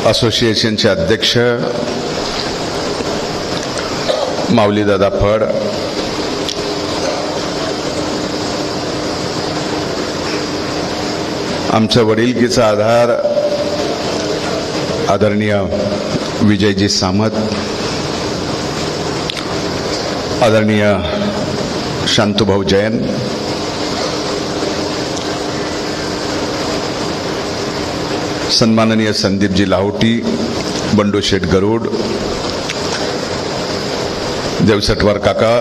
असोसिएशनचे अध्यक्ष माऊलीदादा फड, आमच्या वडिलकीचा आधार आदरणीय विजयजी सामत, आदरणीय शांतुभाऊ जैन, सन्माननीय संदीपजी लाहोटी, बंडू शेठ गरुड, देवसटवार काका,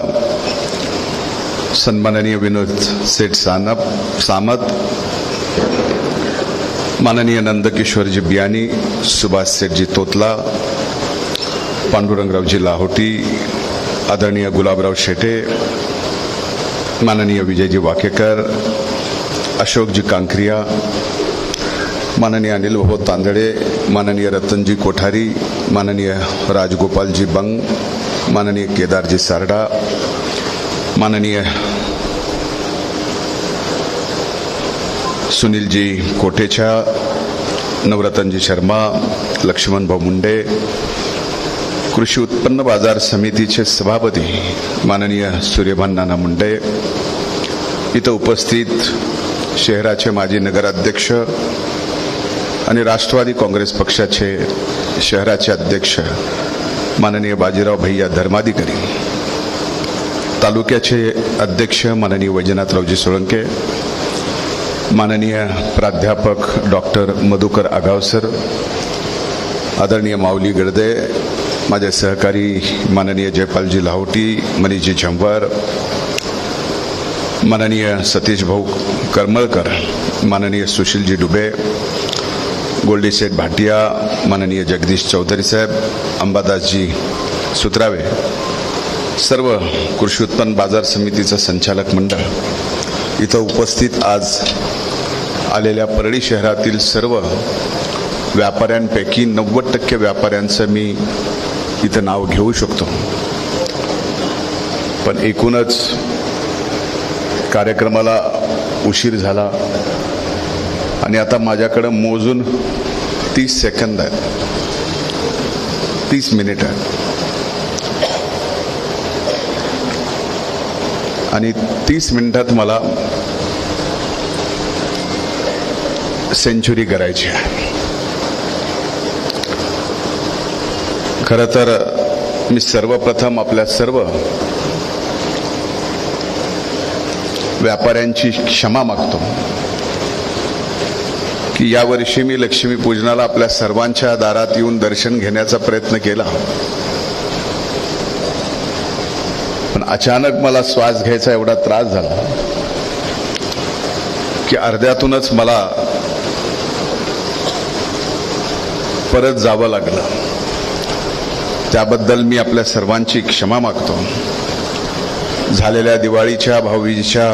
सन्माननीय विनोद सेठ सामत, माननीय नंदकिशोरजी बियानी, सुभाष सेठजी तोतला, पांडुरंगरावजी लाहोटी, आदरणीय गुलाबराव शेटे, माननीय विजयजी वाकेकर, अशोकजी कांकरिया, माननीय अनिल भाऊ तांदळे, माननीय रतनजी कोठारी, माननीय राजगोपालजी बंग, माननीय केदारजी सारडा, माननीय सुनीलजी कोटेचा, नवरतनजी शर्मा, लक्ष्मण भाऊ मुंडे, कृषी उत्पन्न बाजार समितीचे सभापती माननीय सूर्यभान नाना मुंडे, इथं उपस्थित शहराचे माजी नगराध्यक्ष आणि राष्ट्रवादी काँग्रेस पक्षाचे शहराचे अध्यक्ष माननीय बाजीराव भैया धर्माधिकारी, तालुक्याचे अध्यक्ष माननीय वैजनाथरावजी सोळंके, माननीय प्राध्यापक डॉक्टर मधुकर आगावसर, आदरणीय माऊली गडदे, माझे सहकारी माननीय जयपालजी लाहोटी, मनीषजी झंवर, माननीय सतीश भाऊ करमळकर, माननीय सुशीलजी डुबे, गोल्डी शेठ भाटिया, माननीय जगदीश चौधरी साहेब, अंबादासजी सुत्रावे, सर्व कृषी उत्पन्न बाजार समितीचं संचालक मंडळ, इथं उपस्थित आज आलेल्या परळी शहरातील सर्व व्यापाऱ्यांपैकी 90% व्यापाऱ्यांचं मी इथं नाव घेऊ शकतो, पण एकूणच कार्यक्रमाला उशीर झाला आणि आता माझ्याकडे मोजून 30 सेकंद आहेत, 30 मिनिट आहेत आणि 30 मिनिटात मला सेंचुरी करायची आहे. खरं तर मी सर्वप्रथम आपल्या सर्व व्यापाऱ्यांची क्षमा मागतो की यावर्षी मी लक्ष्मीपूजनाला आपल्या सर्वांच्या दारात येऊन दर्शन घेण्याचा प्रयत्न केला, पण अचानक मला श्वास घ्यायचा एवढा त्रास झाला की अर्ध्यातूनच मला परत जावं लागलं. त्याबद्दल मी आपल्या सर्वांची क्षमा मागतो. झालेल्या दिवाळीच्या भाऊबीजेच्या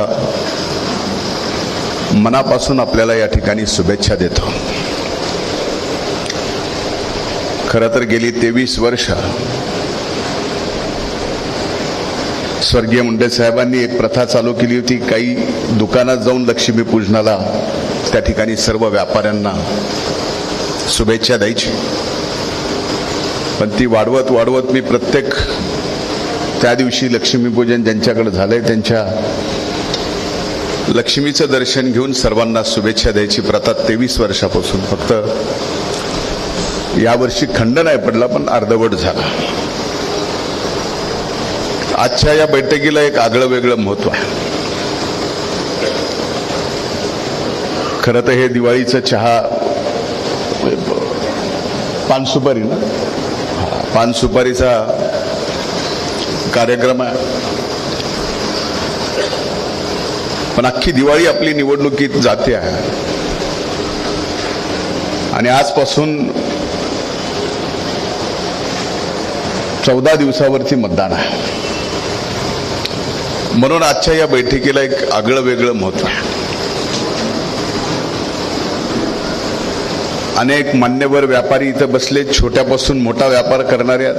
मनापासून आपल्याला या ठिकाणी शुभेच्छा देतो. खरं तर गेली 23 वर्ष स्वर्गीय मुंडे साहेबांनी एक प्रथा चालू केली होती, काही दुकानात जाऊन लक्ष्मीपूजनाला त्या ठिकाणी सर्व व्यापाऱ्यांना शुभेच्छा द्यायची, पण ती वाढवत मी प्रत्येक त्या दिवशी लक्ष्मीपूजन ज्यांच्याकडे झालंय त्यांच्या लक्ष्मीचं दर्शन घेऊन सर्वांना शुभेच्छा द्यायची प्रथा 23 वर्षापासून. फक्त यावर्षी खंड नाही पडला, पण अर्धवट झाला. आजच्या या बैठकीला एक आगळं वेगळं महत्व आहे. खरं तर हे दिवाळीचं चहा पान सुपारी ना, पान सुपारीचा कार्यक्रम आहे, पण अख्खी दिवाळी आपली निवडणुकीत जाते आहे आणि आजपासून 14 दिवसावरती मतदान आहे. म्हणून आजच्या या बैठकीला एक आगळं वेगळं महत्व आहे. अनेक मान्यवर व्यापारी इथं बसले, छोट्यापासून मोठा व्यापार करणाऱ्या,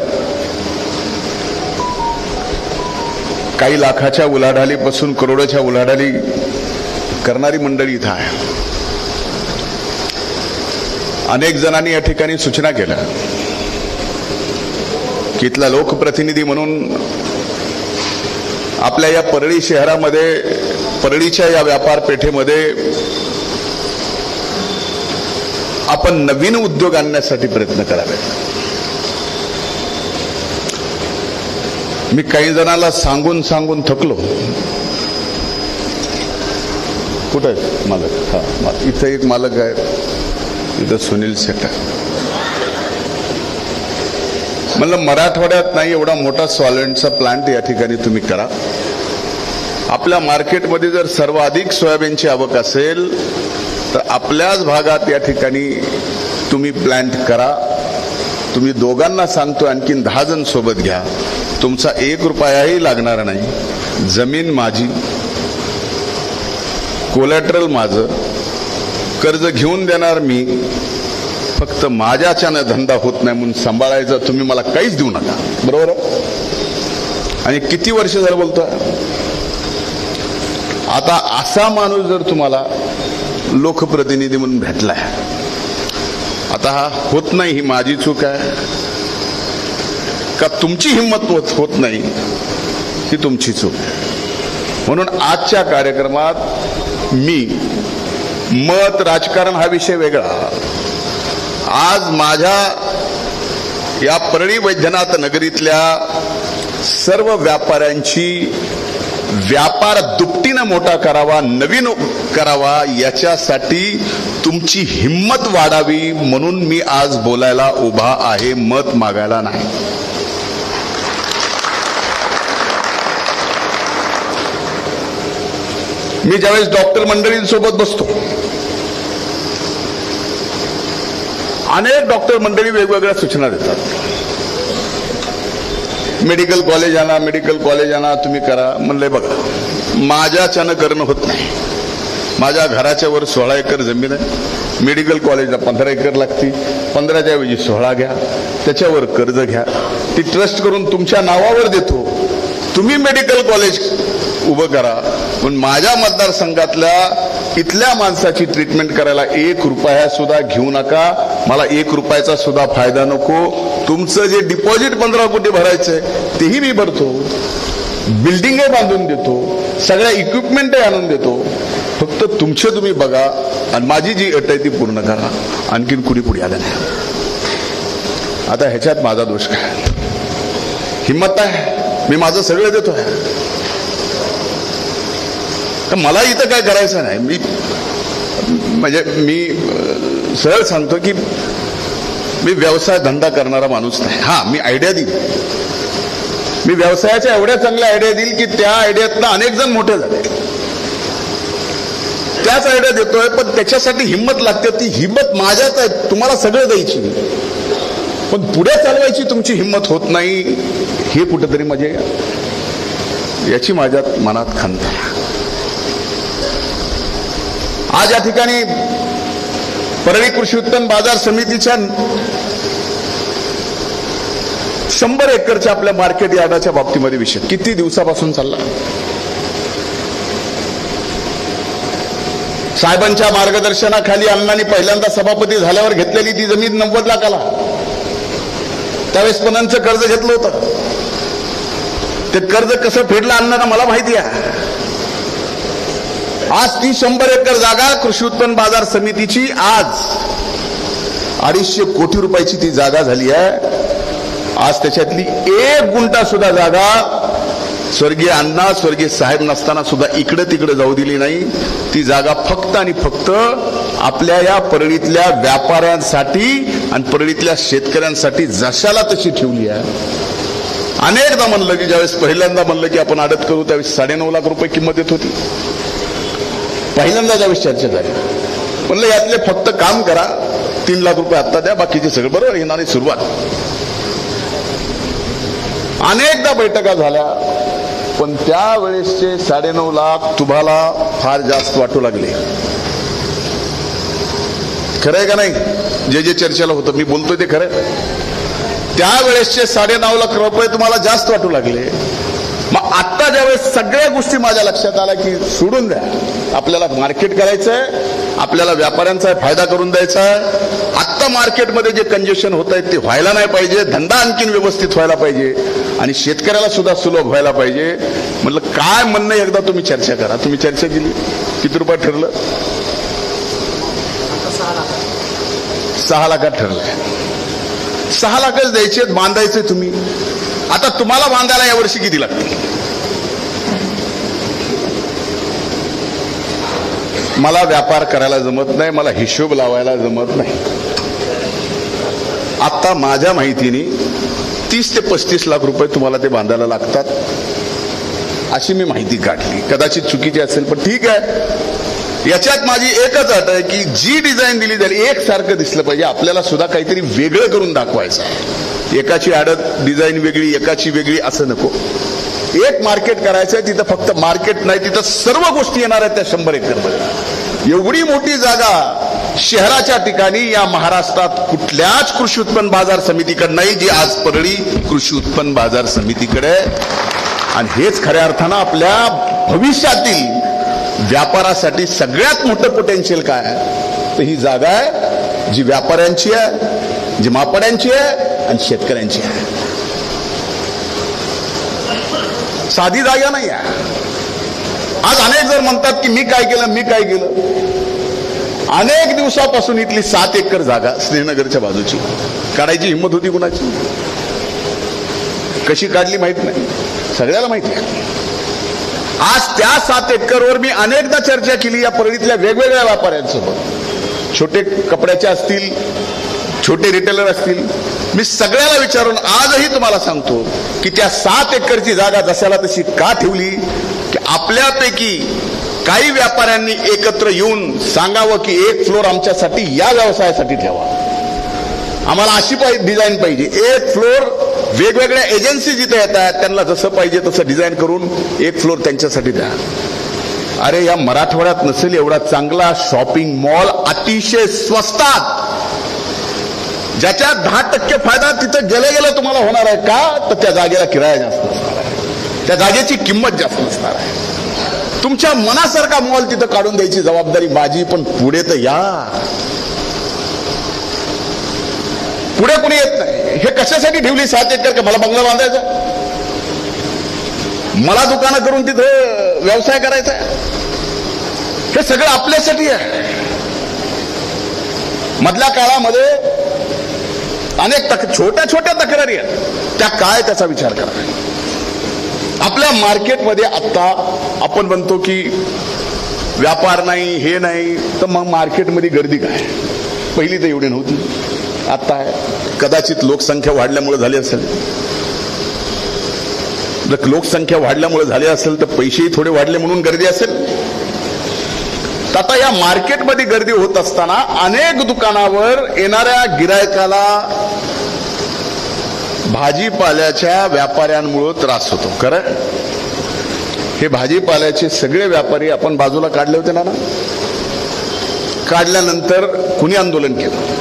काही लाखाच्या उलाढालीपासून करोडोच्या उलाढाली करणारी मंडळी इथं आहे. अनेक जणांनी या ठिकाणी सूचना केल्या की इथला लोकप्रतिनिधी म्हणून आपल्या या परळी शहरामध्ये, परळीच्या या व्यापार पेठेमध्ये आपण नवीन उद्योग आणण्यासाठी प्रयत्न करावेत. मी काही जणांना सांगून सांगून थकलो. कुठे आहेत मालक? हा, इथं एक मालक आहे, इथं सुनील शेट आहे. म्हणलं मराठवाड्यात नाही एवढा मोठा सॉल्व्हेंटचा प्लांट या ठिकाणी तुम्ही करा. आपल्या मार्केटमध्ये जर सर्वाधिक सोयाबीनची आवक असेल तर आपल्याच भागात या ठिकाणी तुम्ही प्लांट करा. तुम्ही दोघांना सांगतो, आणखीन 10 जण सोबत घ्या. तुमचा 1 रुपयाही लागणार नाही. जमीन माझी, कोलॅटरल माझं, कर्ज घेऊन देणार मी. फक्त माझ्याच्यानं धंदा होत नाही म्हणून सांभाळायचा, तुम्ही मला काहीच देऊ नका. बरोबर आहे? आणि किती वर्ष झालं बोलतोय. आता असा माणूस जर तुम्हाला लोकप्रतिनिधी म्हणून भेटलाय, आता हा होत नाही, ही माझी चूक आहे का तुमची हिंमत होत नाही, ही तुमची चूक आहे. म्हणून आजच्या कार्यक्रमात मी मत, राजकारण हा विषय वेगळा. आज माझ्या या परळी वैद्यनाथ नगरीतल्या सर्व व्यापाऱ्यांची व्यापार दुपटीनं मोठा करावा, नवीन करावा, याच्यासाठी तुमची हिंमत वाढावी म्हणून मी आज बोलायला उभा आहे, मत मागायला नाही. मी ज्यावेळेस डॉक्टर मंडळींसोबत बसतो, अनेक डॉक्टर मंडळी वेगवेगळ्या सूचना देतात. मेडिकल कॉलेज आणा, मेडिकल कॉलेज आणा, तुम्ही करा. म्हणलंय बघा, माझ्याच्यानं करणं होत नाही. माझ्या घराच्या वर 16 एकर जमीन आहे. मेडिकल कॉलेजला 15 एकर लागती. 15च्या ऐवजी 16 घ्या, त्याच्यावर कर्ज घ्या, ती ट्रस्ट करून तुमच्या नावावर देतो. तुम्ही मेडिकल कॉलेज उभं करा, पण माझ्या मतदारसंघातल्या इथल्या माणसाची ट्रीटमेंट करायला 1 रुपया सुद्धा घेऊ नका. मला 1 रुपयाचा सुद्धा फायदा नको. तुमचं जे डिपॉझिट 15 कोटी भरायचंय तेही मी भरतो. बिल्डिंग बांधून देतो, सगळ्या इक्विपमेंटही आणून देतो. फक्त तुमचे तुम्ही बघा आणि माझी जी अट आहे ती पूर्ण करा. आणखीन कुणी पुढे आलं नाही. आता ह्याच्यात माझा दोष काय? हिंमत आहे, मी माझं सगळं देतोय. तर मला इथं काय करायचं नाही. मी सरळ सांगतो की मी व्यवसाय धंदा करणारा माणूस नाही. हा, मी आयडिया देईन. मी व्यवसायाच्या एवढ्या चांगल्या आयडिया देईल की त्या आयडियातनं अनेक जण मोठे झाले. त्याच आयडिया देतोय, पण त्याच्यासाठी हिंमत लागते. ती हिंमत माझ्यात आहे. तुम्हाला सगळं द्यायची, पण पुढे चालवायची तुमची हिंमत होत नाही. हे कुठेतरी म्हणजे याची माझ्या मनात खंत आहे. आज या ठिकाणी परळी कृषी उत्पन्न बाजार समितीच्या 100 एकरच्या आपल्या मार्केट यार्डाच्या बाबतीमध्ये विषय किती दिवसापासून चालला. साहेबांच्या मार्गदर्शनाखाली अण्णांनी पहिल्यांदा सभापती झाल्यावर घेतलेली ती जमीन 90 लाखाला. त्यावेळेस पणांचं कर्ज घेतलं होतं. ते कर्ज कसं फेडलं अण्णांना मला माहिती आहे. आज ती 100 एकर जागा कृषी उत्पन्न बाजार समितीची आज 250 कोटी रुपयाची ती जागा झाली आहे. आज त्याच्यातली 1 गुंठा सुद्धा जागा स्वर्गीय अण्णा, स्वर्गीय साहेब नसताना सुद्धा इकडे तिकडे जाऊ दिली नाही. ती जागा फक्त आणि फक्त आपल्या या परळीतल्या व्यापाऱ्यांसाठी आणि परळीतल्या शेतकऱ्यांसाठी जशाला तशी ठेवली आहे. अनेकदा म्हणलं की ज्यावेळेस पहिल्यांदा म्हणलं की आपण आडत करू त्यावेळेस 9.5 लाख रुपये किंमत येत होती. पहिल्यांदा ज्यावेळेस चर्चा झाली, म्हणलं यातले फक्त काम करा, 3 लाख रुपये आत्ता द्या, बाकीचे सगळं बरोबर येणारी सुरुवात. अनेकदा बैठका झाल्या, पण त्यावेळेसचे 9.5 लाख तुम्हाला फार जास्त वाटू लागले. खरंय का नाही? जे चर्चेला होतं मी बोलतोय ते खरं. त्यावेळेसचे 9.5 लाख रुपये तुम्हाला जास्त वाटू लागले. मग आत्ता ज्यावेळेस सगळ्या गोष्टी माझ्या लक्षात आल्या की सोडून द्या, आपल्याला मार्केट करायचंय, आपल्याला व्यापाऱ्यांचा फायदा करून द्यायचा आहे। आत्ता मार्केटमध्ये जे कंजेशन होत आहे ते व्हायला नाही पाहिजे, धंदा आणखीन व्यवस्थित व्हायला पाहिजे आणि शेतकऱ्याला सुद्धा सुलभ व्हायला पाहिजे। म्हटलं काय म्हणणं एकदा तुम्ही चर्चा करा। तुम्ही चर्चा केली, किती रुपयात ठरलं? 6 लाखात ठरलंय। 6 लाखच द्यायचे, बांधायचे तुम्ही। आता तुम्हाला बांधायला यावर्षी किती लागतील? मला व्यापार करायला जमत नाही, मला हिशोब लावायला जमत नाही। आता माझ्या माहितीने 30 ते 35 लाख रुपये तुम्हाला ते बांधायला लागतात, अशी मी माहिती काढली। कदाचित चुकीची असेल पण ठीक आहे। याच्यात माझी एकच अट आहे की जी डिझाईन दिली जाईल एकसारखं दिसलं पाहिजे। आपल्याला सुद्धा काहीतरी वेगळं करून दाखवायचं आहे। एकाची आडत डिझाईन वेगळी, एकाची वेगळी असं नको। एक मार्केट करायचंय, तिथं फक्त मार्केट नाही, तिथं सर्व गोष्टी येणार आहेत त्या 100 एकरमध्ये। एवढी मोठी जागा शहराच्या ठिकाणी या महाराष्ट्रात कुठल्याच कृषी उत्पन्न बाजार समितीकडे नाही, जी आज परळी कृषी उत्पन्न बाजार समितीकडे। आणि हेच खऱ्या अर्थानं आपल्या भविष्यातील व्यापारासाठी सगळ्यात मोठं पोटेन्शियल काय आहे, तर ही जागा आहे जी व्यापाऱ्यांची आहे, जी मापाड्यांची आहे आणि शेतकऱ्यांची आहे। साधी जागा नाही आहे। आज अनेक जण म्हणतात की मी काय केलं। अनेक दिवसापासून इथली 7 एकर जागा स्नेहनगरच्या बाजूची काढायची हिंमत होती कुणाची? कशी काढली माहित नाही, सगळ्याला माहिती आहे। आज त्या 7 एकरवर मी अनेकदा चर्चा केली या परळीतल्या वेगवेगळ्या व्यापाऱ्यांसोबत। छोटे कपड्याचे असतील, छोटे रिटेलर असतील, मी सगळ्याला विचारून आजही तुम्हाला सांगतो की त्या 7 एकरची जागा जशाला तशी का ठेवली की आपल्यापैकी काही व्यापाऱ्यांनी एकत्र येऊन सांगावं की एक फ्लोर आमच्यासाठी या व्यवसायासाठी ठेवा, आम्हाला अशी डिझाईन पाहिजे। एक फ्लोर वेगवेगळ्या एजन्सी जिथे येतात त्यांना जसं पाहिजे तसं डिझाईन करून एक फ्लोर त्यांच्यासाठी द्या। अरे या मराठवाड्यात नसेल एवढा चांगला शॉपिंग मॉल अतिशय स्वस्तात, ज्याच्या 10% फायदा तिथं गेलं तुम्हाला होणार आहे का? तर त्या जागेला किराया जास्त असणार आहे, त्या जागेची किंमत जास्त असणार आहे। तुमच्या मनासारखा मॉल तिथं काढून द्यायची जबाबदारी माझी, पण पुढे तर या, पुढे कुणी येत नाही। हे कशासाठी ठेवली 7 एकर? का मला बंगला बांधायचा, मला दुकानं करून तिथं व्यवसाय करायचा? हे सगळं आपल्यासाठी आहे। मधल्या काळामध्ये अनेक छोट्या छोट्या तक्रारी आहेत, त्या काय त्याचा विचार करा। आपल्या मार्केटमध्ये आता आपण म्हणतो की व्यापार नाही, हे नाही, तर मग मार्केटमध्ये गर्दी काय? पहिली तर एवढी नव्हती, आता आहे। कदाचित लोकसंख्या वाढल्यामुळे झाली असेल, जर लोकसंख्या वाढल्यामुळे झाली असेल तर पैसेही थोडे वाढले म्हणून गर्दी असेल। तर आता या मार्केटमध्ये गर्दी होत असताना अनेक दुकानावर येणाऱ्या गिरायकाला भाजीपाल्याच्या व्यापाऱ्यांमुळे त्रास होतो। खरं, हे भाजीपाल्याचे सगळे व्यापारी आपण बाजूला काढले होते ना। काढल्यानंतर कुणी आंदोलन केलं,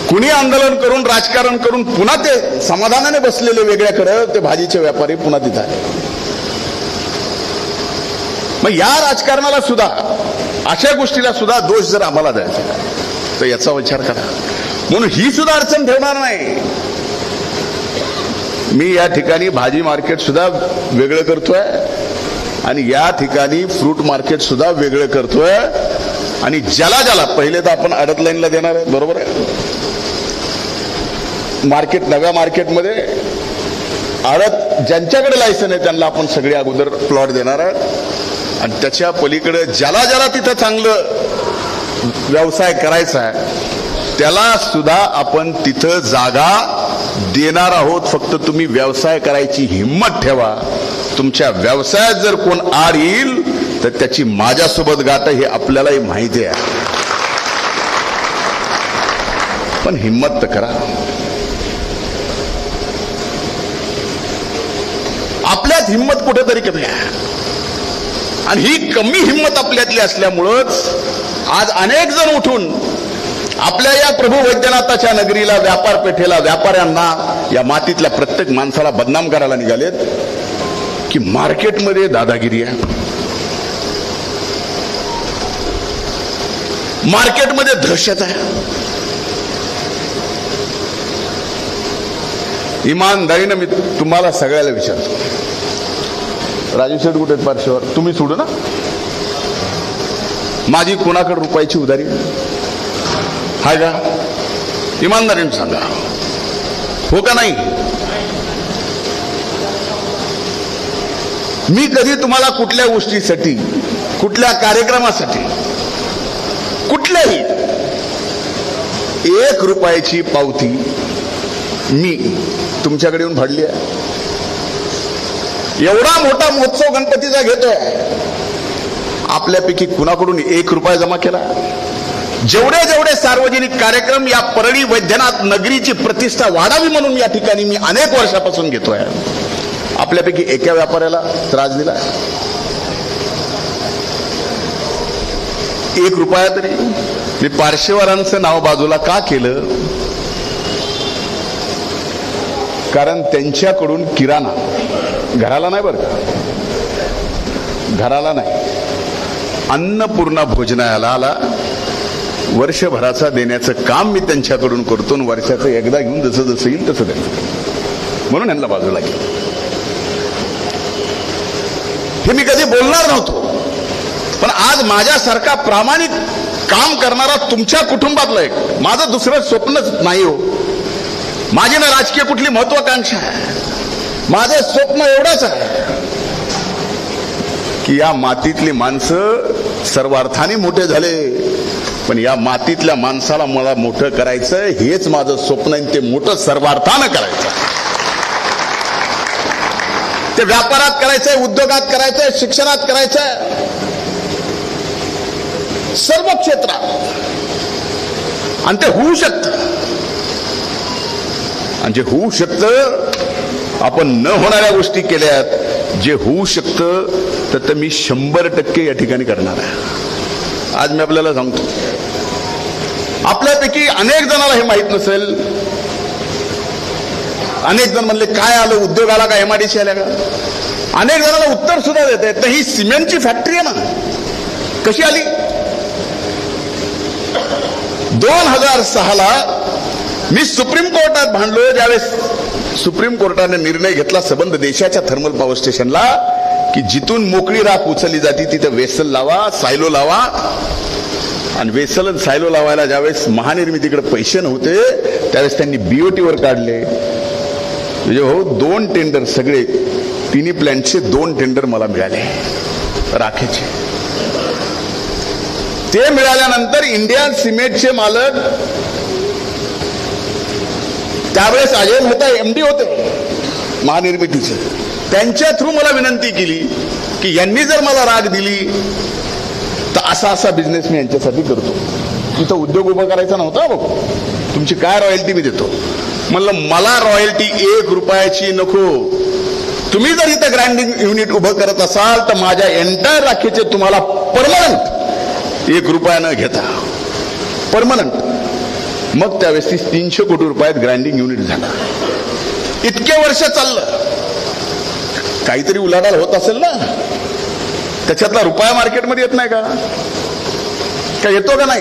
कुणी आंदोलन करून राजकारण करून पुन्हा ते समाधानाने बसलेले वेगळ्याकडे ते भाजीचे व्यापारी पुन्हा तिथे आले। मग या राजकारणाला सुद्धा, अशा गोष्टीला सुद्धा दोष जर आम्हाला द्यायचा तर याचा विचार करा। म्हणून ही सुद्धा अडचण ठेवणार नाही। मी या ठिकाणी भाजी मार्केट सुद्धा वेगळं करतोय आणि या ठिकाणी फ्रूट मार्केट सुद्धा वेगळं करतोय। आणि ज्याला पहिले तर आपण आडत लाईनला देणार आहे, बरोबर आहे। मार्केट, नव्या मार्केटमध्ये आडत ज्यांच्याकडे लायसन आहे त्यांना आपण सगळे अगोदर प्लॉट देणार आहेत आणि त्याच्या पलीकडे ज्याला तिथं चांगलं व्यवसाय करायचा आहे त्याला सुद्धा आपण तिथं जागा देणार आहोत। फक्त तुम्ही व्यवसाय करायची हिम्मत ठेवा। तुमच्या व्यवसायात जर कोण आड येईल तर त्याची माझ्यासोबत गाठ हे आपल्यालाही माहिती आहे, पण हिम्मत तर करा। आपल्यात हिम्मत कुठेतरी कमी आहे आणि ही कमी हिम्मत आपल्यातली असल्यामुळंच आज अनेक जण उठून आपल्या या प्रभू वैद्यनाथाच्या नगरीला, व्यापार पेठेला, व्यापाऱ्यांना, या मातीतल्या प्रत्येक माणसाला बदनाम करायला निघालेत की मार्केटमध्ये दादागिरी आहे। मार्केटमध्ये दहशत आहे. इमानदारीनं मी तुम्हाला सगळ्याला विचारतो, राजू शेठ कुठे पार्श्वर तुम्ही सोडू ना, माझी कोणाकडे रुपयाची उधारी हाय का? इमानदारीने सांगा, हो का नाही? मी कधी तुम्हाला कुठल्या गोष्टीसाठी, कुठल्या कार्यक्रमासाठी, कुठल्याही 1 रुपयाची पावती मी तुमच्याकडे येऊन फाडली आहे? एवढा मोठा महोत्सव गणपतीचा घेतोय, आपल्यापैकी कुणाकडून 1 रुपया जमा केला? जेवढे जेवढे सार्वजनिक कार्यक्रम या परळी वैद्यनाथ नगरीची प्रतिष्ठा वाढावी म्हणून या ठिकाणी मी अनेक वर्षापासून घेतोय, आपल्यापैकी एका व्यापाऱ्याला त्रास दिला 1 रुपया तरी? मी पार्श्ववारांचं नाव बाजूला का केलं? कारण त्यांच्याकडून किराणा घराला नाही, बरं का, घराला नाही, अन्नपूर्णा भोजनालयाला वर्षभराचा देण्याचं काम मी त्यांच्याकडून करतो. वर्षाचं एकदा घेऊन जसं जसं येईल तसं द्यायचं, म्हणून यांना बाजूला केलं. हे मी कधी बोलणार नव्हतो, पण आज माझ्यासारखा प्रामाणिक काम करणारा तुमच्या कुटुंबातला एक, माझं दुसरं स्वप्नच नाही हो. माझी ना राजकीय कुठली महत्वाकांक्षा आहे, माझं स्वप्न एवढंच आहे की या मातीतली माणसं सर्वार्थाने मोठे झाले, पण या मातीतल्या माणसाला मला मोठं करायचं, हेच माझं स्वप्न आहे. ते मोठं सर्वार्थानं करायचं, ते व्यापारात करायचंय, उद्योगात करायचंय, शिक्षणात करायचंय, सर्व क्षेत्रात, आणि ते होऊ शकतं. आणि जे होऊ शकतं, आपण न होणाऱ्या गोष्टी केल्यात, जे होऊ शकतं तर मी 100% या ठिकाणी करणार आहे. आज मी आपल्याला सांगतो, आपल्यापैकी अनेक जणांना हे माहित नसेल. अनेक जण म्हणले काय आलं, उद्योग आला का, MIDC आल्या का? अनेक जणांना उत्तर सुद्धा देत आहेत, तर ही सिमेंटची फॅक्टरी आहे ना, कशी आली? 2006ला मी सुप्रीम कोर्टात भांडलो, ज्यावेळेस सुप्रीम कोर्टाने निर्णय घेतला संबंध देशाच्या थर्मल पॉवर स्टेशनला की जिथून मोकळी राख उचलली जाते तिथं वेसल लावा, सायलो लावा. आणि वेसल आणि सायलो लावायला ज्यावेळेस महानिर्मितीकडे पैसे नव्हते, त्यावेळेस त्यांनी BOT वर काढले. म्हणजे हो, 2 टेंडर, सगळे तिन्ही प्लॅन्टचे 2 टेंडर मला मिळाले राखेचे. ते मिळाल्यानंतर इंडियन सिमेंटचे मालक, त्यावेळेस अजय मेहता MD होते महानिर्मितीचे, त्यांच्या थ्रू मला विनंती केली की यांनी जर मला राग दिली तर असा असा बिझनेस मी यांच्यासाठी करतो. तिथं उद्योग उभा करायचा नव्हता, बघ तुमची काय रॉयल्टी मी देतो. म्हणलं मला रॉयल्टी 1 रुपयाची नको, तुम्ही जर इथं ग्राइंडिंग युनिट उभं करत असाल तर माझ्या एंटायर राखेचे तुम्हाला परमनंट 1 रुपया न घेता परमनंट. मग त्यावेळेस 300 कोटी रुपयात ग्राइंडिंग युनिट झाला. इतके वर्ष चाललं, काहीतरी उलाढाल होत असेल ना, त्याच्यातला रुपया मार्केटमध्ये येत नाही का? येतो का नाही?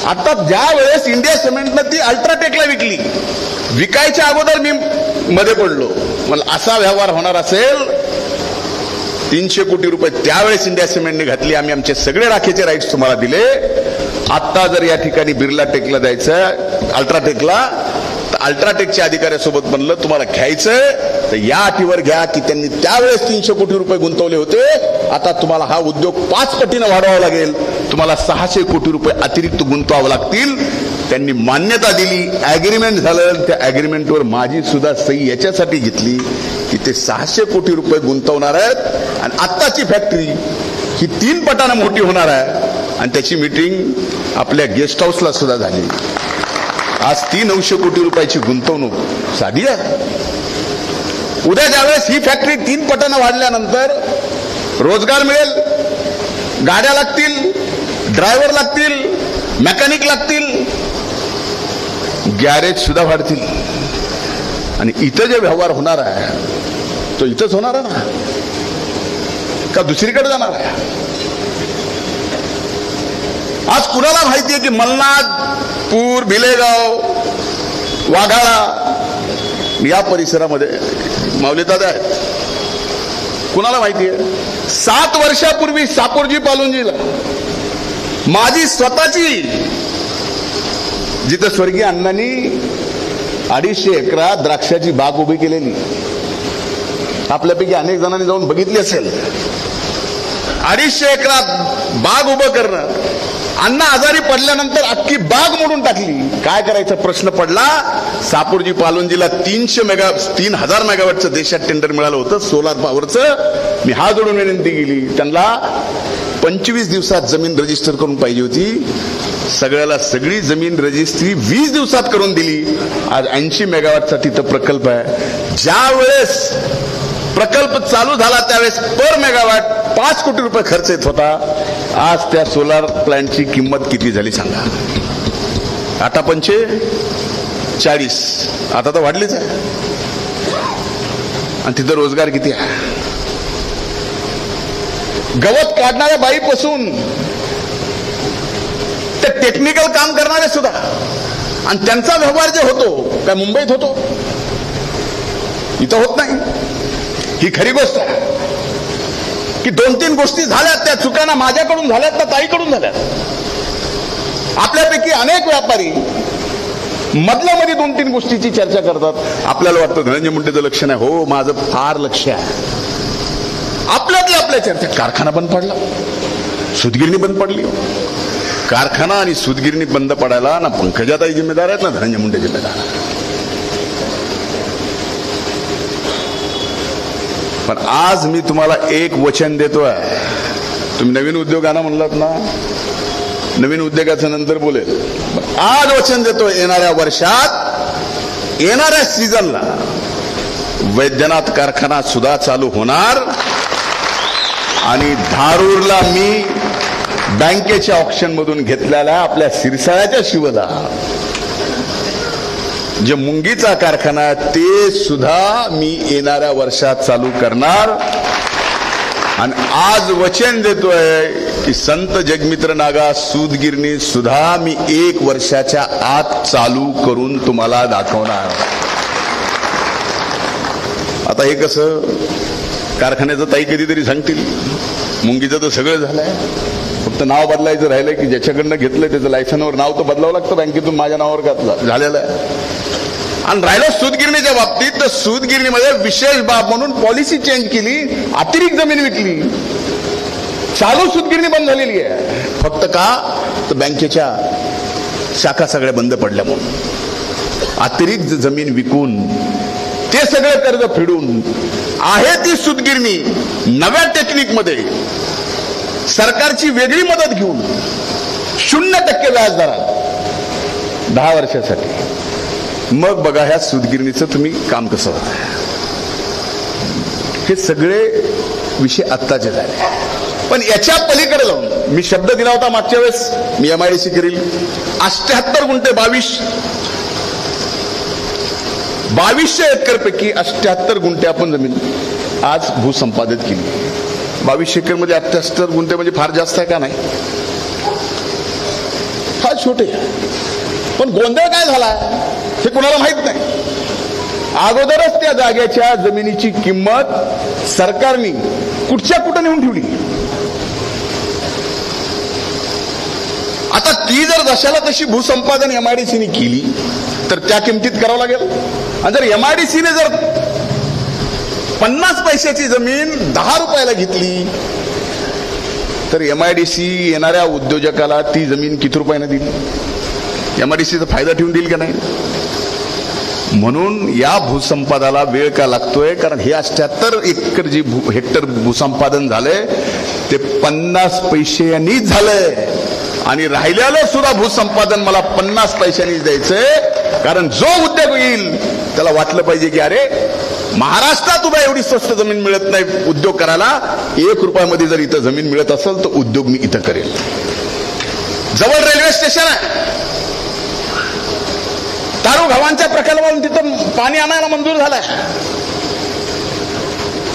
आता ज्या वेळेस इंडिया सिमेंटनं ती अल्ट्राटेकला विकली, विकायच्या अगोदर मी मध्ये पडलो, मला असा व्यवहार होणार असेल 300 कोटी रुपये त्यावेळेस इंडिया सिमेंटने घातली, आम्ही आमचे सगळे राखेचे राईट्स तुम्हाला दिले. आता जर या ठिकाणी बिर्ला टेकला जायचं, अल्ट्राटेकला, तर अल्ट्राटेकच्या अधिकाऱ्यासोबत म्हणलं तुम्हाला घ्यायचंय तर या अटीवर घ्या की त्यांनी त्यावेळेस 300 कोटी रुपये गुंतवले होते, आता तुम्हाला हा उद्योग 5 पटीने वाढवावा लागेल, तुम्हाला 600 कोटी रुपये अतिरिक्त गुंतवावे लागतील. त्यांनी मान्यता दिली, ऍग्रीमेंट झालं. त्या ऍग्रीमेंटवर माझी सुद्धा सही याच्यासाठी घेतली की ते 600 कोटी रुपये गुंतवणार आहेत आणि आत्ताची फॅक्टरी ही 3 पटाने मोठी होणार आहे. आणि त्याची मीटिंग आपल्या गेस्ट हाऊसला सुद्धा झाली. आज 300 कोटी रुपयाची गुंतवणूक साधी आहे. उद्या ज्यावेळेस ही फॅक्टरी 3 पटाने वाढल्यानंतर रोजगार मिळेल, गाड्या लागतील, ड्रायव्हर लागतील, मेकॅनिक लागतील, गॅरेज सुद्धा वाढतील. आणि इथं जे व्यवहार होणार आहे तो इथंच होणार आहे ना, का दुसरीकडे जाणार आहे? आज कुणाला माहितीये की मलनाड, पूर, भिलेगाव, वाघाळा या परिसरामध्ये माऊलीदादा आहेत? कुणाला माहितीये? 7 वर्षापूर्वी सापोर्जी पालोनजीला माझी स्वतःची, जिथं स्वर्गीय अण्णांनी 250 एकरात द्राक्षाची बाग उभी केलेली, आपल्यापैकी अनेक जणांनी जाऊन बघितली असेल. 250 एकरात बाग उभं करणं. अण्णा आजारी पडल्यानंतर अख्खी बाग मोडून टाकली. काय करायचा प्रश्न पडला. सापोर्जी पालोनजीला 3000 मेगावॅटचं देशात टेंडर मिळालं होतं सोलार पॉवरचं. मी हात जोडून विनंती केली, त्यांना 25 दिवसात जमीन रजिस्टर करून पाहिजे होती. सगळ्याला सगळी जमीन रजिस्ट्री 20 दिवसात करून दिली. आज 80 मेगावॅटचा तिथं प्रकल्प आहे. ज्या वेळेस प्रकल्प चालू झाला त्यावेळेस पर मेगावॅट 5 कोटी रुपये खर्च येत होता. आज त्या सोलार प्लॅन्टची किंमत किती झाली सांगा. आता 45, आता तर वाढलीच आहे. आणि तिथं रोजगार किती आहे. गवत काढणाऱ्या बाईपासून ते टेक्निकल काम करणारे सुद्धा, आणि त्यांचा व्यवहार जे होतो काय मुंबईत होतो, इथं होत नाही. ही खरी गोष्ट आहे की 2-3 गोष्टी झाल्यात, त्या चुकांना माझ्याकडून झाल्यात ना ताईकडून झाल्यात. आपल्यापैकी अनेक व्यापारी मधल्या मध्ये 2-3 गोष्टीची चर्चा करतात. आपल्याला वाटतं धनंजय मुंडेचं लक्ष नाही. हो, माझं फार लक्ष आहे. आपल्यातल्या आपल्या चर्चा. कारखाना बंद पडला, सूतगिरणी बंद पडली. कारखाना आणि सूतगिरणी बंद पडायला ना पंकजाताई जिम्मेदार आहेत ना धनंजय मुंडे जिम्मेदार. पण आज मी तुम्हाला एक वचन देतोय. तुम्ही नवीन उद्योगांना म्हणलात ना, नवीन उद्योगाचं नंतर बोलेल. आज वचन देतोय, येणाऱ्या वर्षात, येणाऱ्या सीझनला वैद्यनाथ कारखाना सुद्धा चालू होणार. आणि धारूरला मी बँकेच्या ऑप्शन मधून घेतलेल्या आपल्या सिरसाळ्याच्या शिवला जे मुंगीचा कारखाना आहे ते सुद्धा मी येणाऱ्या वर्षात चालू करणार. आणि आज वचन देतोय की संत जगमित्र नागा सूतगिरणी सुद्धा मी 1 वर्षाच्या आत चालू करून तुम्हाला दाखवणार. आता हे कसं, कारखान्याचं ताई कधीतरी सांगतील. मुंगीचं तर सगळं झालंय, फक्त नाव बदलायचं राहिलंय की ज्याच्याकडनं घेतलंय त्याचं लायसनवर नाव तर बदलावं लागतं बँकेतून, माझ्या नावावर घातलं झालेलं आहे. आणि राहिलं सूतगिरणीच्या बाबतीत, तर सूतगिरणीमध्ये विशेष बाब म्हणून पॉलिसी चेंज केली, अतिरिक्त जमीन विकली. चालू सूतगिरणी बंद झालेली आहे. फक्त का, तर बँकेच्या शाखा सगळ्या बंद पडल्या म्हणून. अतिरिक्त जमीन विकून ते सगळं कर्ज फेडून आहे ती सूतगिरणी नव्या टेक्निकमध्ये सरकारची वेगळी मदत घेऊन 0% व्याजदरात 10 वर्षासाठी. मग बघा ह्या सूतगिरणीचं तुम्ही काम कसं होतं. हे सगळे विषय आत्ताचे झाले. पण याच्या पलीकडे जाऊन मी शब्द दिला होता मागच्या वेळेस, मी MIDC करील. 78 गुंठे 2200 एकर पैकी 78 गुंठे आपण जमीन आज भूसंपादित केली. 2200 एकर मध्ये 78 गुंठे म्हणजे फार जास्त आहे का नाही, फार छोटे. पण गोंधळ काय झाला हे कुणाला माहित नाही. अगोदरच त्या जागेच्या जमिनीची किंमत सरकारने कुठं नेऊन ठेवली. आता ती जर जशाला तशी भूसंपादन MIDCने केली तर त्या किमतीत करावं लागेल. आणि जर MIDCने जर 50 पैशाची जमीन 10 रुपयाला घेतली तर MIDC येणाऱ्या उद्योजकाला ती जमीन किती रुपयाने दिली, MIDCचा फायदा ठेवून देईल का नाही. म्हणून या भूसंपादनाला वेळ का लागतोय, कारण हे 78 एकर जी हेक्टर भूसंपादन झालंय ते 50 पैशांनीच झालंय. आणि राहिलेलं सुद्धा भूसंपादन मला 50 पैशांनीच द्यायचंय. कारण जो उद्योग येईल त्याला वाटलं पाहिजे की अरे महाराष्ट्रात उभा एवढी स्वस्त जमीन मिळत नाही उद्योग करायला, 1 रुपयामध्ये जर इथं जमीन मिळत असेल तर उद्योग मी इथं करेल. जवळ रेल्वे स्टेशन आहे, तारू गावांच्या प्रकल्पावरून तिथं पाणी आणायला मंजूर झालंय.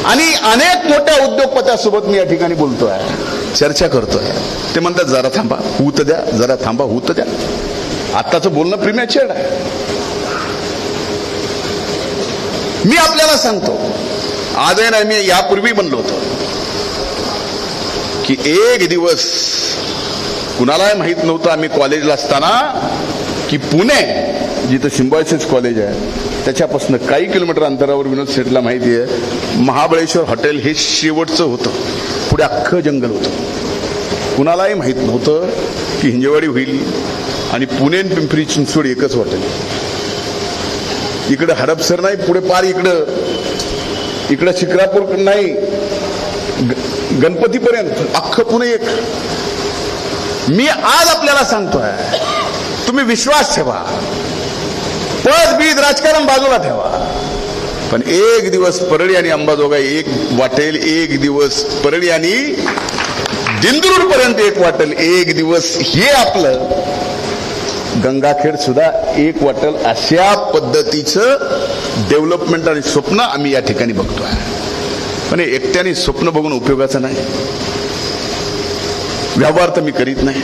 आणि अनेक मोठ्या उद्योगपत्यासोबत मी या ठिकाणी बोलतोय. चर्चा करतोय ते म्हणतात जरा थांबा होऊ तर द्या, जरा थांबा होऊ तर द्या. आत्ताचं बोलणं प्रीमॅच्युअर आहे. मी आपल्याला सांगतो, आजही नाही, मी यापूर्वी म्हणलो होतो की एक दिवस कुणालाही माहित नव्हतं आम्ही कॉलेजला असताना की पुणे जिथं सिम्बायोसिस कॉलेज आहे त्याच्यापासून काही किलोमीटर अंतरावर विनोद शेठला माहिती आहे महाबळेश्वर हॉटेल हे शेवटचं होतं. पुढे अख्खं जंगल होतं. कुणालाही माहित नव्हतं की हिंजेवाडी होईल आणि पुणे आणि पिंपरी चिंचवड एकच हॉटेल. इकडं हडपसर नाही, पुढे पार इकडं शिक्रापूर नाही, गणपतीपर्यंत अख्खं पुणे एक. मी आज आपल्याला सांगतोय, तुम्ही विश्वास ठेवा, पद बीज राजकारण बाजूला ठेवा, पण एक दिवस परळी आणि अंबाजोगाई एक वाटेल, एक दिवस परळी आणि दिंडूर पर्यंत एक वाटेल, एक दिवस हे आपलं गंगाखेड सुद्धा एक वाटेल. अशा पद्धतीचं डेव्हलपमेंट आणि स्वप्न आम्ही या ठिकाणी बघतोय. पण एकट्याने स्वप्न बघून उपयोगाचं नाही. व्यवहार तर मी करीत नाही.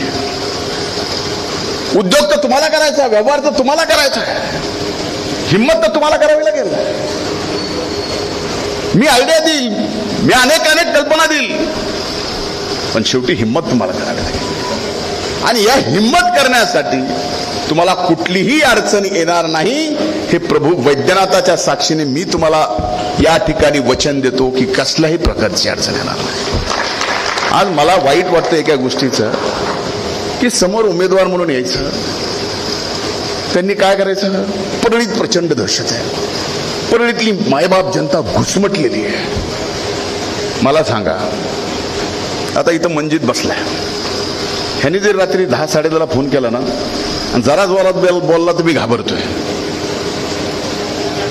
उद्योग तर तुम्हाला करायचा, व्यवहार तर तुम्हाला करायचा, हिंमत तर तुम्हाला करावी लागेल. मी आयडिया देईल, मी अनेक कल्पना देईल, पण शेवटी हिंमत तुम्हाला करावी लागेल. आणि या हिंमत करण्यासाठी तुम्हाला कुठलीही अडचण येणार नाही हे प्रभू वैद्यनाथाच्या साक्षीने मी तुम्हाला या ठिकाणी वचन देतो की कसल्याही प्रकारची अडचण येणार नाही. आज मला वाईट वाटतं एका गोष्टीचं की समोर उमेदवार म्हणून यायचं, त्यांनी काय करायचं, परळीत प्रचंड दहशत आहे, परळीतली मायबाप जनता घुसमटलेली आहे. मला सांगा, आता इथं मंजित बसलाय, ह्यानी जर रात्री 10-10:30 फोन केला ना आणि जरा जोरात बोलला तर मी घाबरतोय.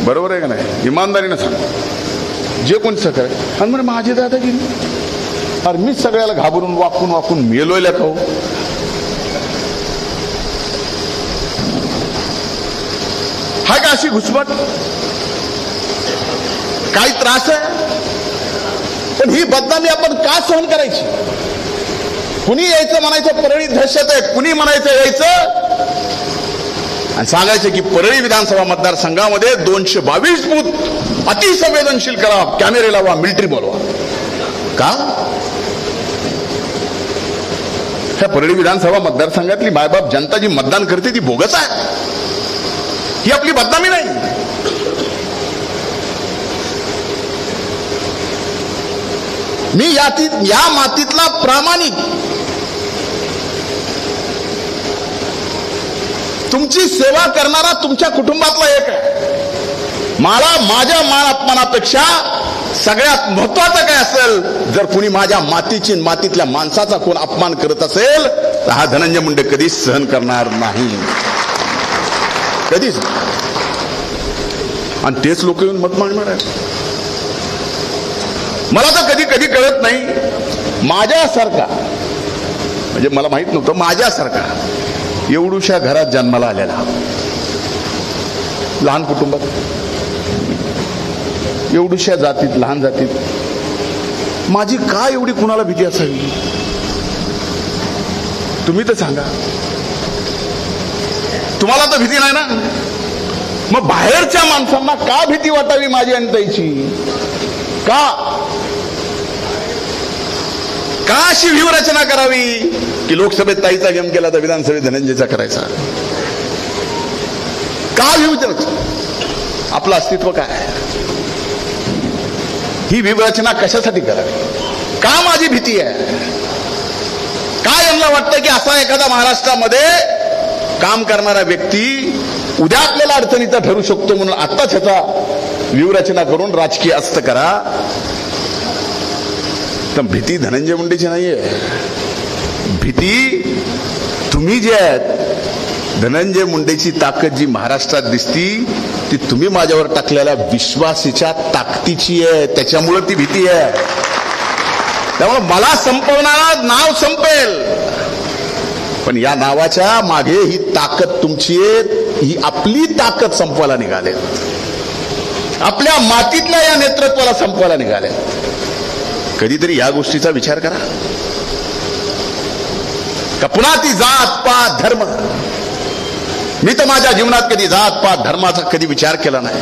बरोबर आहे का नाही? इमानदारीनं सांग, जे कोणी सकाळ आणि म्हणे माझे दादागिरी, अरे मीच सगळ्याला घाबरून वाकून मेलोयला खाऊ. हाय का अशी घुसमट? काही त्रास आहे? पण ही बदनामी आपण का सहन करायची? कुणी यायचं म्हणायचं परळी दहशत आहे, कुणी म्हणायचं यायचं आणि सांगायचं की परळी विधानसभा मतदारसंघामध्ये 222 बूथ अतिसंवेदनशील करा, कॅमेरे लावा, मिलिटरी बोलवा. का? ह्या परळी विधानसभा मतदारसंघातली मायबाप जनता जी मतदान करते ती बोगस आहे, ही आपली बदनामी नाही. मी या मातीतला प्रामाणिक, तुमची सेवा करणारा तुमच्या कुटुंबातला एक आहे. मला माझ्या मान अपमानापेक्षा सगळ्यात महत्वाचं काय असेल, जर कुणी माझ्या मातीची मातीतल्या माणसाचा कोण अपमान करत असेल तर हा धनंजय मुंडे कधीच सहन करणार नाही, कधीच. आणि तेच लोक येऊन मत मागणार आहेत. मला तर कधी कधी कळत नाही, माझ्यासारखा, म्हणजे मला माहित नव्हतं, माझ्यासारखा एवढूशा घरात जन्माला आलेला, लहान कुटुंबात, एवढूशा जातीत, लहान जातीत, माझी का एवढी कुणाला भीती असावी? तुम्ही तर सांगा. तुम्हाला तर भीती नाही ना, मग बाहेरच्या माणसांना का भीती वाटावी माझी आणि त्याची? का अशी व्यूहरचना करावी की लोकसभेत ताईचा गेम केला तर विधानसभेत धनंजयचा करायचा? का व्यूहरचना? आपलं अस्तित्व काय? ही व्यूहरचना कशासाठी करावी? का माझी भीती आहे? का यांना वाटतं की असा एखादा महाराष्ट्रामध्ये काम करणारा व्यक्ती उद्या आपल्याला अडचणीचा ठरू शकतो म्हणून आत्ताच ह्याचा व्यूहरचना करून राजकीय अस्त करा? तर भीती धनंजय मुंडेची नाहीये, भीती तुम्ही जे आहेत. धनंजय मुंडेची ताकद जी महाराष्ट्रात दिसती ती तुम्ही माझ्यावर टाकलेल्या विश्वासाच्या ताकदीची आहे, त्याच्यामुळे ती भीती आहे. त्यामुळे मला संपवणारा नाव संपेल, पण या नावाच्या मागे ही ताकद तुमची आहे, ही आपली ताकद संपवायला निघाले, आपल्या मातीतल्या या नेतृत्वाला संपवायला निघाले. कधीतरी या गोष्टीचा विचार करा. का पुन्हा ती जात पात धर्म? मी तर माझ्या जीवनात कधी जात पात धर्माचा कधी विचार केला नाही.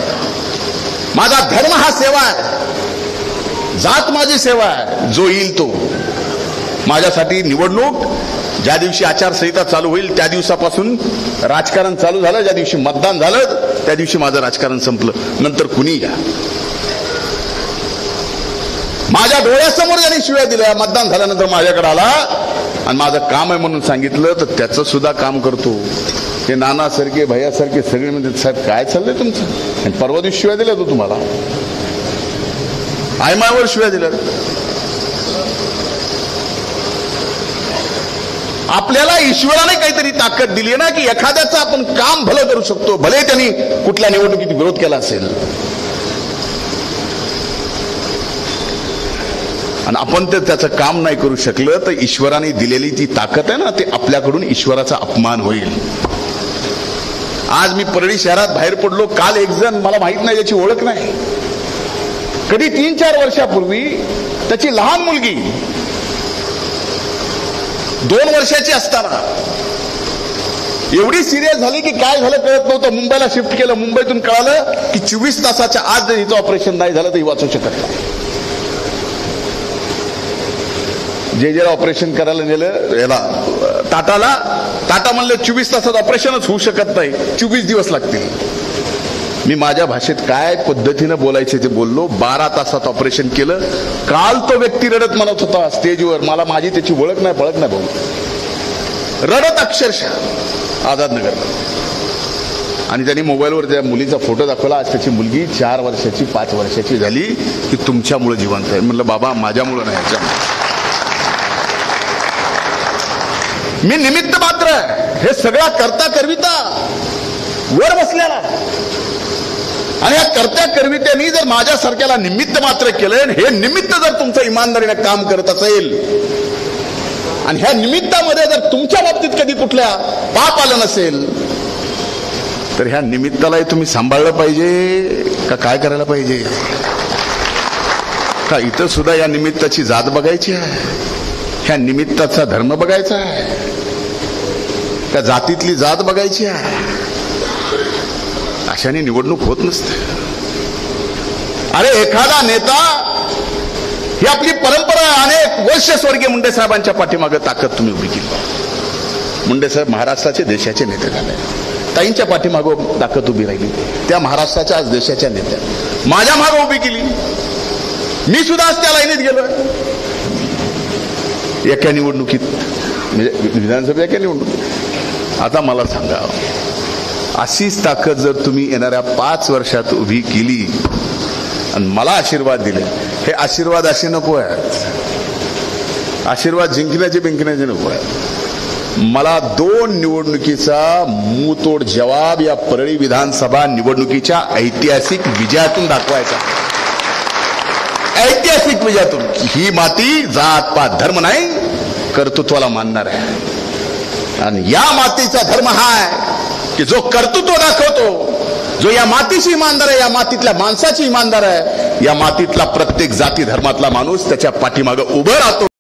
माझा धर्म हा सेवा आहे, जात माझी सेवा आहे. जो येईल तो. माझ्यासाठी निवडणूक ज्या दिवशी आचारसंहिता चालू होईल त्या दिवसापासून राजकारण चालू झालं. ज्या दिवशी मतदान झालं त्या दिवशी माझं राजकारण संपलं. नंतर कुणी या. माझ्या डोळ्यासमोर ज्यांनी शिव्या दिल्या, मतदान झाल्यानंतर माझ्याकडे आला आणि माझं काम आहे म्हणून सांगितलं तर त्याचं सुद्धा काम करतो. हे नानासारखे भैयासारखे सगळे म्हणजे साहेब काय चाललंय तुमचं? आणि परवा दिवशी शिव्या दिल्या तो तुम्हाला, आयमावर शिव्या दिल्या. आपल्याला ईश्वराने काहीतरी ताकद दिली ना की एखाद्याचं आपण काम भलं करू शकतो, भले त्यांनी कुठल्या निवडणुकीत विरोध केला असेल. आणि आपण तर त्याचं काम नाही करू शकलं तर ईश्वराने दिलेली ती ताकद आहे ना, ते आपल्याकडून ईश्वराचा अपमान होईल. आज मी परळी शहरात बाहेर पडलो. काल एक जण, मला माहित नाही, याची ओळख नाही, कधी 3-4 वर्षापूर्वी त्याची लहान मुलगी 2 वर्षाची असताना एवढी सिरियस झाली की काय झालं कळत नव्हतं. मुंबईला शिफ्ट केलं. मुंबईतून कळालं की 24 तासाच्या आत जर हिचं ऑपरेशन नाही झालं तर ही वाचू शकत नाही. जे ऑपरेशन करायला नेलं याला टाटाला, टाटा म्हणलं 24 तासात ऑपरेशनच होऊ शकत नाही, 24 दिवस लागतील. मी माझ्या भाषेत काय पद्धतीनं बोलायचे ते बोललो. 12 तासात ऑपरेशन केलं. काल तो व्यक्ती रडत म्हणत होता स्टेजवर, मला माझी त्याची ओळख नाही पळत नाही भाऊ, रडत अक्षरशः आझादनगरला. आणि त्यांनी मोबाईलवर त्या मुलीचा फोटो दाखवला. आज त्याची मुलगी 4 वर्षाची 5 वर्षाची झाली की तुमच्यामुळे जिवंत आहे. म्हणलं बाबा माझ्यामुळे नाही, ह्याच्यामुळे. मी निमित्त मात्र. हे सगळा करता करविता वर बसलेला. आणि या करत्या करवित्यांनी जर माझ्यासारख्याला निमित्त मात्र केलं, हे निमित्त जर तुमचं इमानदारीने काम करत असेल आणि ह्या निमित्तामध्ये जर तुमच्या बाबतीत कधी कुठल्या पाप आलं नसेल तर ह्या निमित्तालाही तुम्ही सांभाळलं पाहिजे का काय करायला पाहिजे? का इथं सुद्धा या निमित्ताची जात बघायची आहे, ह्या निमित्ताचा धर्म बघायचा आहे, त्या जातीतली जात बघायची आहे? अशाने निवडणूक होत नसते. अरे एखादा नेता, ही आपली परंपरा, अनेक वर्ष स्वर्गीय मुंडे साहेबांच्या पाठीमागे ताकद तुम्ही उभी केली. मुंडे साहेब महाराष्ट्राचे देशाचे नेते झाले. ताईंच्या पाठीमागे ताकद उभी राहिली. त्या महाराष्ट्राच्या आज देशाच्या नेत्या माझ्या मागे उभी केली. मी सुद्धा आज त्या लाईनीत गेलोय. एका निवडणुकीत म्हणजे विधानसभा एका निवडणुकीत. आता मला सांगा, अशीच ताकद जर तुम्ही येणाऱ्या 5 वर्षात उभी केली आणि मला आशीर्वाद दिले, हे आशीर्वाद असे नको आहेत, आशीर्वाद जिंकण्याचे बिंकण्याचे नको आहेत. मला 2 निवडणुकीचा मुंहतोड जवाब या परळी विधानसभा निवडणुकीच्या ऐतिहासिक विजयातून दाखवायचा. ऐतिहासिक विजयातून. ही माती जात पात धर्म नाही, कर्तृत्वाला मानणार आहे. आणि या मातीचा धर्म हा आहे की जो कर्तृत्व दाखवतो, जो या मातीशी इमानदार आहे, या मातीतल्या माणसाची इमानदार आहे, या मातीतला प्रत्येक जाती धर्मातला माणूस त्याच्या पाठीमागे उभं राहतो.